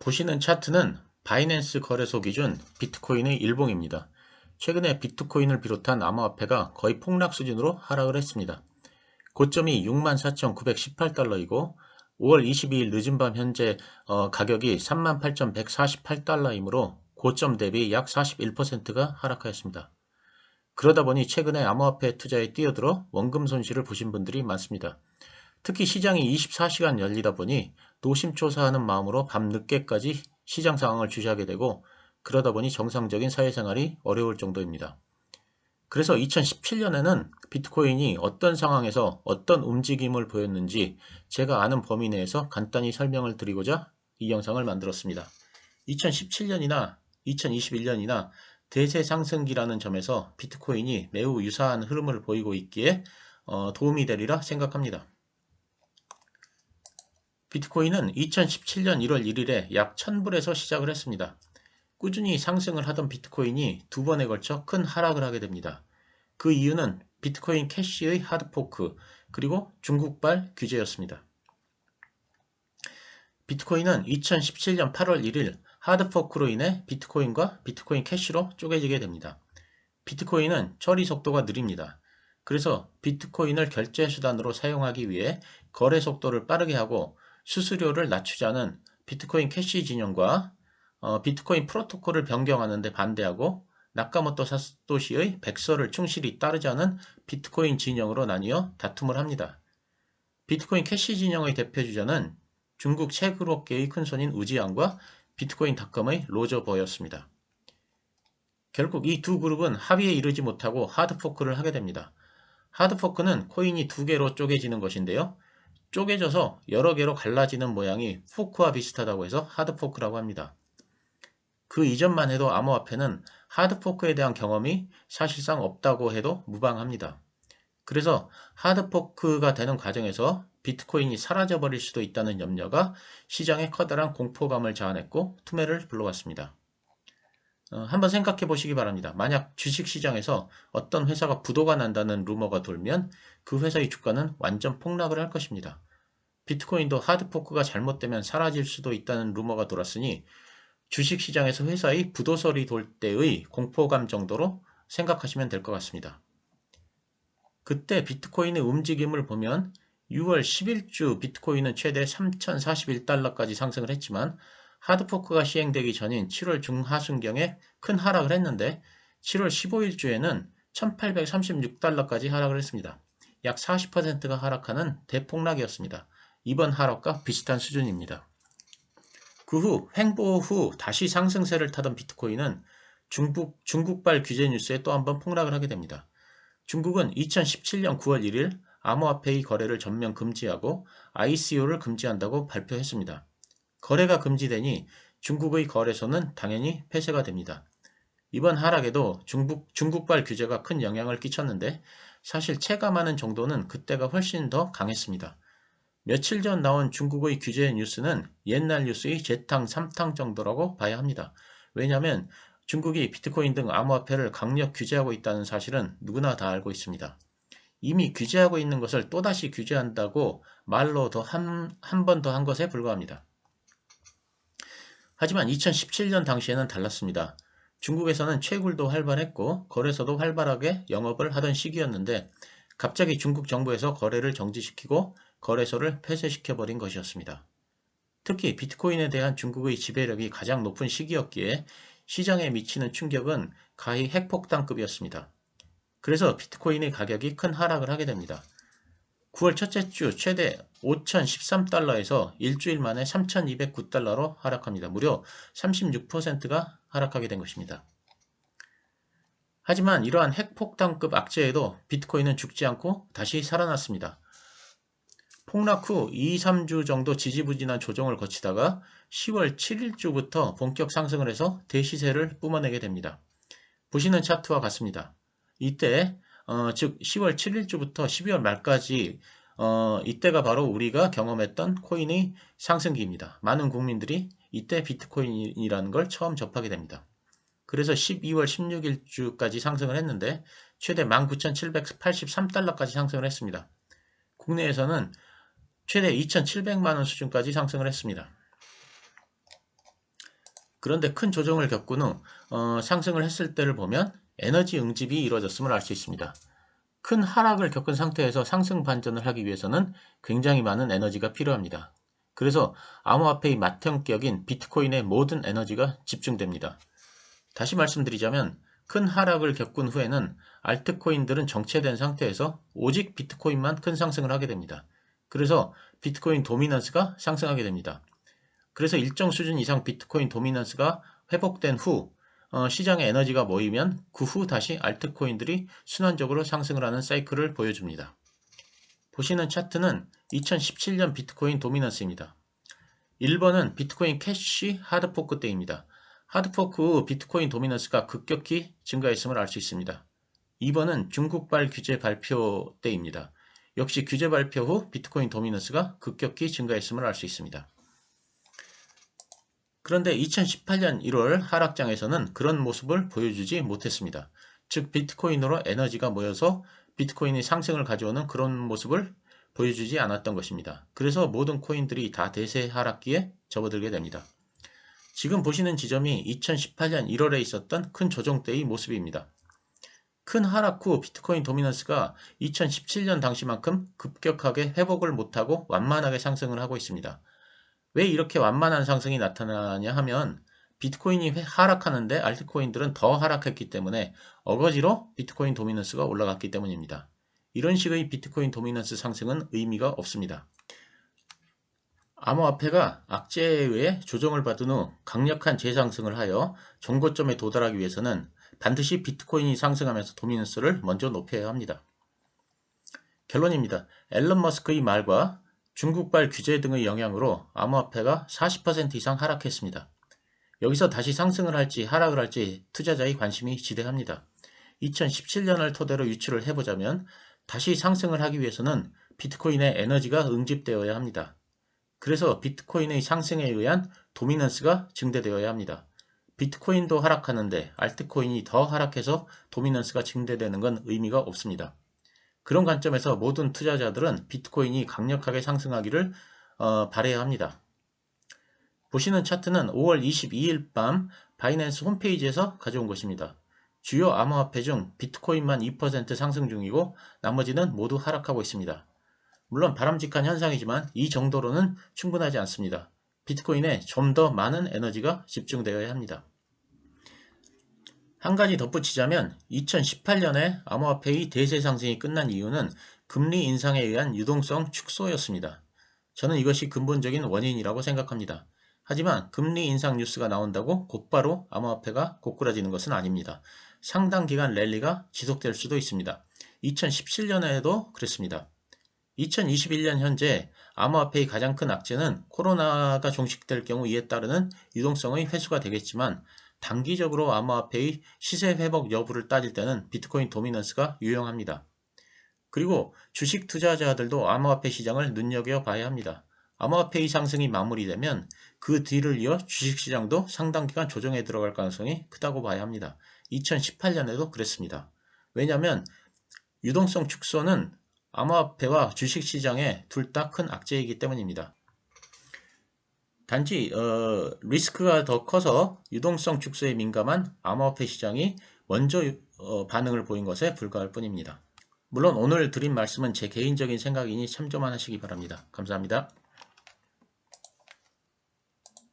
보시는 차트는 바이낸스 거래소 기준 비트코인의 일봉입니다. 최근에 비트코인을 비롯한 암호화폐가 거의 폭락 수준으로 하락을 했습니다. 고점이 64,918달러이고 5월 22일 늦은 밤 현재 가격이 38,148달러이므로 고점 대비 약 41%가 하락하였습니다. 그러다 보니 최근에 암호화폐 투자에 뛰어들어 원금 손실을 보신 분들이 많습니다. 특히 시장이 24시간 열리다 보니 노심초사하는 마음으로 밤늦게까지 시장 상황을 주시하게 되고 그러다 보니 정상적인 사회생활이 어려울 정도입니다. 그래서 2017년에는 비트코인이 어떤 상황에서 어떤 움직임을 보였는지 제가 아는 범위 내에서 간단히 설명을 드리고자 이 영상을 만들었습니다. 2017년이나 2021년이나 대세 상승기라는 점에서 비트코인이 매우 유사한 흐름을 보이고 있기에 도움이 되리라 생각합니다. 비트코인은 2017년 1월 1일에 약 1000불에서 시작을 했습니다. 꾸준히 상승을 하던 비트코인이 두 번에 걸쳐 큰 하락을 하게 됩니다. 그 이유는 비트코인 캐시의 하드포크 그리고 중국발 규제였습니다. 비트코인은 2017년 8월 1일 하드포크로 인해 비트코인과 비트코인 캐시로 쪼개지게 됩니다. 비트코인은 처리 속도가 느립니다. 그래서 비트코인을 결제 수단으로 사용하기 위해 거래 속도를 빠르게 하고 수수료를 낮추자는 비트코인 캐시 진영과 비트코인 프로토콜을 변경하는 데 반대하고 나카모토 사토시의 백서를 충실히 따르자는 비트코인 진영으로 나뉘어 다툼을 합니다. 비트코인 캐시 진영의 대표주자는 중국 최그룹계의 큰손인 우지안과 비트코인닷컴의 로저 버였습니다. 결국 이 두 그룹은 합의에 이르지 못하고 하드포크를 하게 됩니다. 하드포크는 코인이 두 개로 쪼개지는 것인데요. 쪼개져서 여러 개로 갈라지는 모양이 포크와 비슷하다고 해서 하드포크라고 합니다. 그 이전만 해도 암호화폐는 하드포크에 대한 경험이 사실상 없다고 해도 무방합니다. 그래서 하드포크가 되는 과정에서 비트코인이 사라져버릴 수도 있다는 염려가 시장에 커다란 공포감을 자아냈고 투매를 불러왔습니다. 한번 생각해 보시기 바랍니다. 만약 주식시장에서 어떤 회사가 부도가 난다는 루머가 돌면 그 회사의 주가는 완전 폭락을 할 것입니다. 비트코인도 하드포크가 잘못되면 사라질 수도 있다는 루머가 돌았으니 주식시장에서 회사의 부도설이 돌 때의 공포감 정도로 생각하시면 될 것 같습니다. 그때 비트코인의 움직임을 보면 6월 10일주 비트코인은 최대 3041달러까지 상승을 했지만 하드포크가 시행되기 전인 7월 중하순경에 큰 하락을 했는데 7월 15일주에는 1836달러까지 하락을 했습니다. 약 40%가 하락하는 대폭락이었습니다. 이번 하락과 비슷한 수준입니다. 그 후 횡보 후 다시 상승세를 타던 비트코인은 중국발 규제 뉴스에 또 한 번 폭락을 하게 됩니다. 중국은 2017년 9월 1일 암호화폐의 거래를 전면 금지하고 ICO를 금지한다고 발표했습니다. 거래가 금지되니 중국의 거래소는 당연히 폐쇄가 됩니다. 이번 하락에도 중국발 규제가 큰 영향을 끼쳤는데 사실 체감하는 정도는 그때가 훨씬 더 강했습니다. 며칠 전 나온 중국의 규제 뉴스는 옛날 뉴스의 재탕, 3탕 정도라고 봐야 합니다. 왜냐하면 중국이 비트코인 등 암호화폐를 강력 규제하고 있다는 사실은 누구나 다 알고 있습니다. 이미 규제하고 있는 것을 또다시 규제한다고 말로 더 한 번 더 한 것에 불과합니다. 하지만 2017년 당시에는 달랐습니다. 중국에서는 채굴도 활발했고 거래소도 활발하게 영업을 하던 시기였는데 갑자기 중국 정부에서 거래를 정지시키고 거래소를 폐쇄시켜버린 것이었습니다. 특히 비트코인에 대한 중국의 지배력이 가장 높은 시기였기에 시장에 미치는 충격은 가히 핵폭탄급이었습니다. 그래서 비트코인의 가격이 큰 하락을 하게 됩니다. 9월 첫째 주 최대 5,013달러에서 일주일 만에 3,209달러로 하락합니다. 무려 36%가 하락하게 된 것입니다. 하지만 이러한 핵폭탄급 악재에도 비트코인은 죽지 않고 다시 살아났습니다. 폭락 후 2, 3주 정도 지지부진한 조정을 거치다가 10월 7일주부터 본격 상승을 해서 대시세를 뿜어내게 됩니다. 보시는 차트와 같습니다. 이때 즉 10월 7일주부터 12월 말까지 이때가 바로 우리가 경험했던 코인의 상승기입니다. 많은 국민들이 이때 비트코인이라는 걸 처음 접하게 됩니다. 그래서 12월 16일주까지 상승을 했는데 최대 19,783달러까지 상승을 했습니다. 국내에서는 최대 2,700만원 수준까지 상승을 했습니다. 그런데 큰 조정을 겪은 후 상승을 했을 때를 보면 에너지 응집이 이루어졌음을 알 수 있습니다. 큰 하락을 겪은 상태에서 상승 반전을 하기 위해서는 굉장히 많은 에너지가 필요합니다. 그래서 암호화폐의 맏형격인 비트코인의 모든 에너지가 집중됩니다. 다시 말씀드리자면 큰 하락을 겪은 후에는 알트코인들은 정체된 상태에서 오직 비트코인만 큰 상승을 하게 됩니다. 그래서 비트코인 도미넌스가 상승하게 됩니다. 그래서 일정 수준 이상 비트코인 도미넌스가 회복된 후 시장에 에너지가 모이면 그 후 다시 알트코인들이 순환적으로 상승을 하는 사이클을 보여줍니다. 보시는 차트는 2017년 비트코인 도미넌스입니다. 1번은 비트코인 캐시 하드포크 때입니다. 하드포크 후 비트코인 도미넌스가 급격히 증가했음을 알 수 있습니다. 2번은 중국발 규제 발표 때입니다. 역시 규제 발표 후 비트코인 도미넌스가 급격히 증가했음을 알 수 있습니다. 그런데 2018년 1월 하락장에서는 그런 모습을 보여주지 못했습니다. 즉 비트코인으로 에너지가 모여서 비트코인이 상승을 가져오는 그런 모습을 보여주지 않았던 것입니다. 그래서 모든 코인들이 다 대세 하락기에 접어들게 됩니다. 지금 보시는 지점이 2018년 1월에 있었던 큰 조정 때의 모습입니다. 큰 하락 후 비트코인 도미넌스가 2017년 당시만큼 급격하게 회복을 못하고 완만하게 상승을 하고 있습니다. 왜 이렇게 완만한 상승이 나타나냐 하면 비트코인이 하락하는데 알트코인들은 더 하락했기 때문에 어거지로 비트코인 도미넌스가 올라갔기 때문입니다. 이런 식의 비트코인 도미넌스 상승은 의미가 없습니다. 암호화폐가 악재에 의해 조정을 받은 후 강력한 재상승을 하여 정고점에 도달하기 위해서는 반드시 비트코인이 상승하면서 도미넌스를 먼저 높여야 합니다. 결론입니다. 앨런 머스크의 말과 중국발 규제 등의 영향으로 암호화폐가 40% 이상 하락했습니다. 여기서 다시 상승을 할지 하락을 할지 투자자의 관심이 지대합니다. 2017년을 토대로 유추를 해보자면 다시 상승을 하기 위해서는 비트코인의 에너지가 응집되어야 합니다. 그래서 비트코인의 상승에 의한 도미넌스가 증대되어야 합니다. 비트코인도 하락하는데 알트코인이 더 하락해서 도미넌스가 증대되는 건 의미가 없습니다. 그런 관점에서 모든 투자자들은 비트코인이 강력하게 상승하기를 바라야 합니다. 보시는 차트는 5월 22일 밤 바이낸스 홈페이지에서 가져온 것입니다. 주요 암호화폐 중 비트코인만 2% 상승 중이고 나머지는 모두 하락하고 있습니다. 물론 바람직한 현상이지만 이 정도로는 충분하지 않습니다. 비트코인에 좀 더 많은 에너지가 집중되어야 합니다. 한 가지 덧붙이자면 2018년에 암호화폐의 대세 상승이 끝난 이유는 금리 인상에 의한 유동성 축소였습니다. 저는 이것이 근본적인 원인이라고 생각합니다. 하지만 금리 인상 뉴스가 나온다고 곧바로 암호화폐가 고꾸라지는 것은 아닙니다. 상당 기간 랠리가 지속될 수도 있습니다. 2017년에도 그랬습니다. 2021년 현재 암호화폐의 가장 큰 악재는 코로나가 종식될 경우 이에 따르는 유동성의 회수가 되겠지만 단기적으로 암호화폐의 시세 회복 여부를 따질 때는 비트코인 도미넌스가 유용합니다. 그리고 주식 투자자들도 암호화폐 시장을 눈여겨봐야 합니다. 암호화폐의 상승이 마무리되면 그 뒤를 이어 주식시장도 상당 기간 조정에 들어갈 가능성이 크다고 봐야 합니다. 2018년에도 그랬습니다. 왜냐하면 유동성 축소는 암호화폐와 주식시장의 둘 다 큰 악재이기 때문입니다. 단지 리스크가 더 커서 유동성 축소에 민감한 암호화폐 시장이 먼저 반응을 보인 것에 불과할 뿐입니다. 물론 오늘 드린 말씀은 제 개인적인 생각이니 참조만 하시기 바랍니다. 감사합니다.